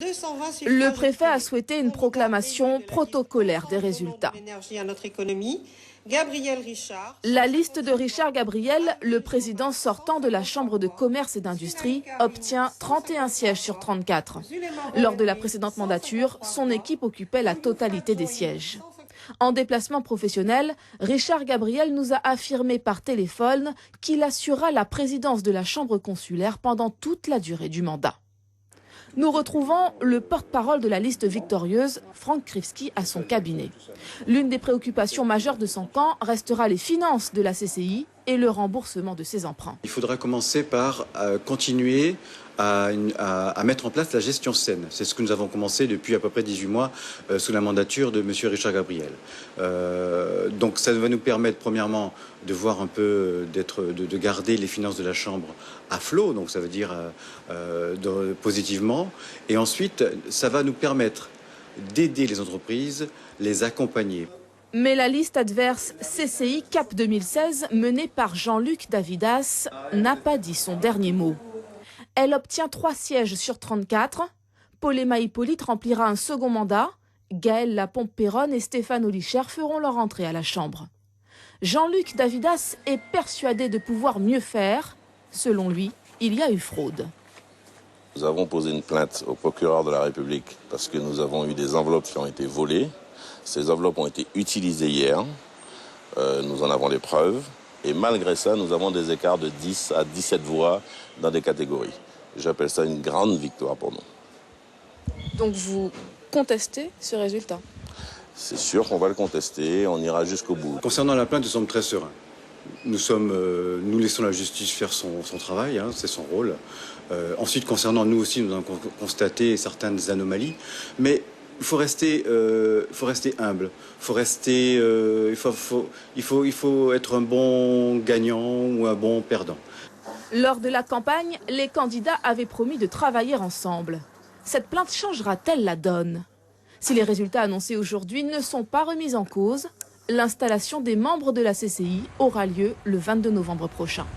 Le préfet a souhaité une proclamation protocolaire des résultats. La liste de Richard Gabriel, le président sortant de la Chambre de commerce et d'industrie, obtient 31 sièges sur 34. Lors de la précédente mandature, son équipe occupait la totalité des sièges. En déplacement professionnel, Richard Gabriel nous a affirmé par téléphone qu'il assurera la présidence de la Chambre consulaire pendant toute la durée du mandat. Nous retrouvons le porte-parole de la liste victorieuse, Franck Krivski, à son cabinet. L'une des préoccupations majeures de son camp restera les finances de la CCI et le remboursement de ses emprunts. Il faudra commencer par continuer à mettre en place la gestion saine. C'est ce que nous avons commencé depuis à peu près 18 mois sous la mandature de M. Richard Gabriel. Donc ça va nous permettre premièrement de voir un peu, de garder les finances de la Chambre à flot, donc ça veut dire positivement. Et ensuite, ça va nous permettre d'aider les entreprises, les accompagner. Mais la liste adverse CCI Cap 2016, menée par Jean-Luc Davidas, n'a pas dit son dernier mot. Elle obtient 3 sièges sur 34. Polema Hippolyte remplira un second mandat. Gaël Lapompe-Péronne et Stéphane Olichere feront leur entrée à la Chambre. Jean-Luc Davidas est persuadé de pouvoir mieux faire. Selon lui, il y a eu fraude. Nous avons posé une plainte au procureur de la République parce que nous avons eu des enveloppes qui ont été volées. Ces enveloppes ont été utilisées hier. Nous en avons les preuves. Et malgré ça, nous avons des écarts de 10 à 17 voix dans des catégories. J'appelle ça une grande victoire pour nous. Donc vous contestez ce résultat? C'est sûr qu'on va le contester, on ira jusqu'au bout. Concernant la plainte, nous sommes très sereins. Nous laissons la justice faire son travail, hein, c'est son rôle. Ensuite, concernant nous aussi, nous avons constaté certaines anomalies. Mais il faut rester humble. Il faut être un bon gagnant ou un bon perdant. Lors de la campagne, les candidats avaient promis de travailler ensemble. Cette plainte changera-t-elle la donne? Si les résultats annoncés aujourd'hui ne sont pas remis en cause, l'installation des membres de la CCI aura lieu le 22 novembre prochain.